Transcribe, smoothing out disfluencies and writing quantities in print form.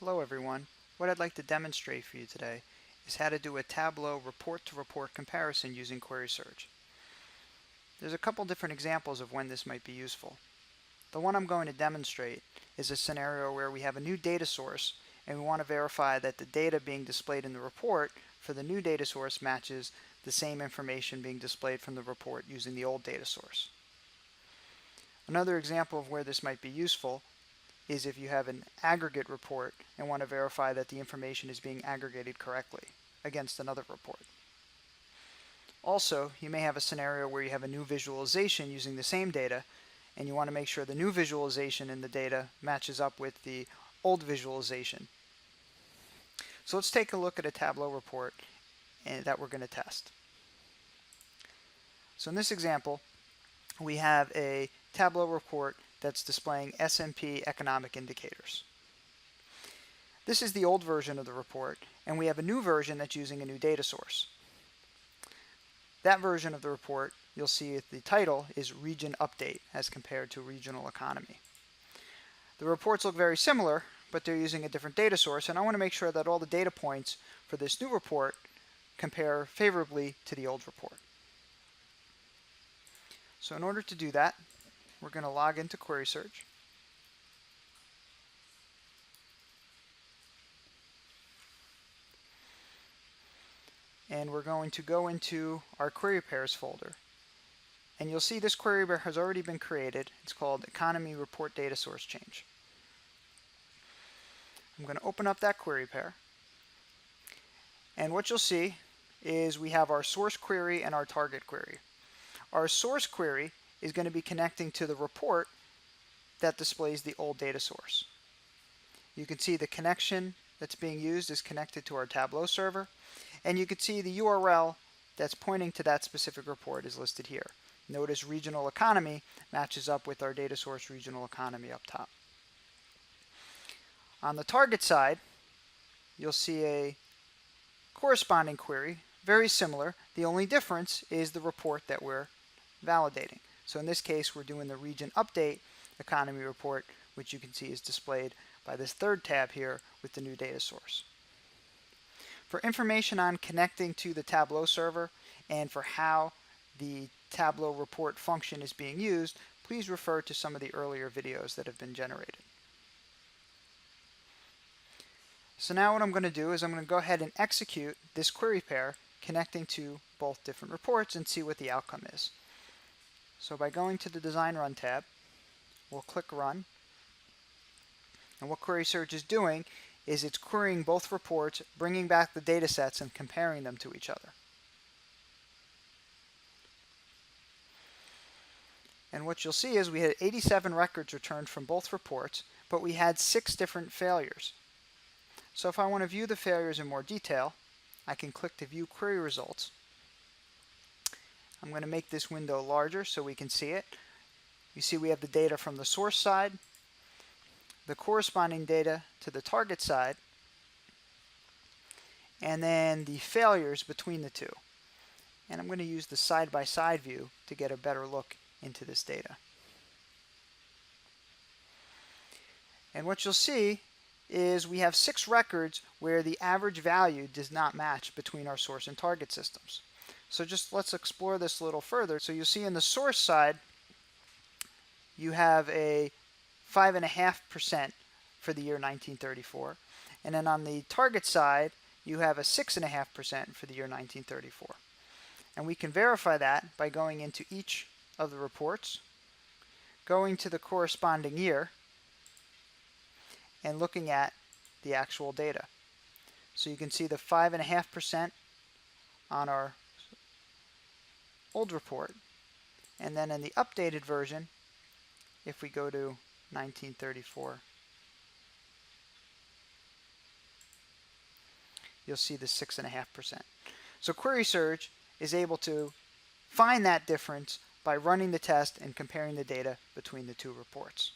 Hello everyone. What I'd like to demonstrate for you today is how to do a Tableau report-to-report comparison using QuerySurge. There's a couple different examples of when this might be useful. The one I'm going to demonstrate is a scenario where we have a new data source and we want to verify that the data being displayed in the report for the new data source matches the same information being displayed from the report using the old data source. Another example of where this might be useful is if you have an aggregate report and want to verify that the information is being aggregated correctly against another report. Also, you may have a scenario where you have a new visualization using the same data and you want to make sure the new visualization in the data matches up with the old visualization. So let's take a look at a Tableau report that we're going to test. So in this example, we have a Tableau report that's displaying S&P economic indicators. This is the old version of the report, and we have a new version that's using a new data source. That version of the report, you'll see the title is Region Update as compared to Regional Economy. The reports look very similar, but they're using a different data source, and I want to make sure that all the data points for this new report compare favorably to the old report. So in order to do that, we're going to log into QuerySurge. And we're going to go into our query pairs folder. And you'll see this query pair has already been created. It's called Economy Report Data Source Change. I'm going to open up that query pair. And what you'll see is we have our source query and our target query. Our source query is going to be connecting to the report that displays the old data source. You can see the connection that's being used is connected to our Tableau server, and you can see the URL that's pointing to that specific report is listed here. Notice Regional Economy matches up with our data source Regional Economy up top. On the target side, you'll see a corresponding query, very similar. The only difference is the report that we're validating. So in this case, we're doing the Region Update Economy Report, which you can see is displayed by this third tab here with the new data source. For information on connecting to the Tableau server and for how the Tableau report function is being used, please refer to some of the earlier videos that have been generated. So now what I'm going to do is I'm going to go ahead and execute this query pair connecting to both different reports and see what the outcome is. So by going to the Design Run tab, we'll click Run. And what QuerySurge is doing is it's querying both reports, bringing back the data sets and comparing them to each other. And what you'll see is we had 87 records returned from both reports, but we had 6 different failures. So if I want to view the failures in more detail, I can click to View Query Results. I'm going to make this window larger so we can see it. You see we have the data from the source side, the corresponding data to the target side, and then the failures between the two. And I'm going to use the side-by-side view to get a better look into this data. And what you'll see is we have 6 records where the average value does not match between our source and target systems. So just let's explore this a little further. So you'll see in the source side, you have a 5.5% for the year 1934. And then on the target side, you have a 6.5% for the year 1934. And we can verify that by going into each of the reports, going to the corresponding year, and looking at the actual data. So you can see the 5.5% on our old report, and then in the updated version, if we go to 1934, you'll see the 6.5%. So QuerySurge is able to find that difference by running the test and comparing the data between the two reports.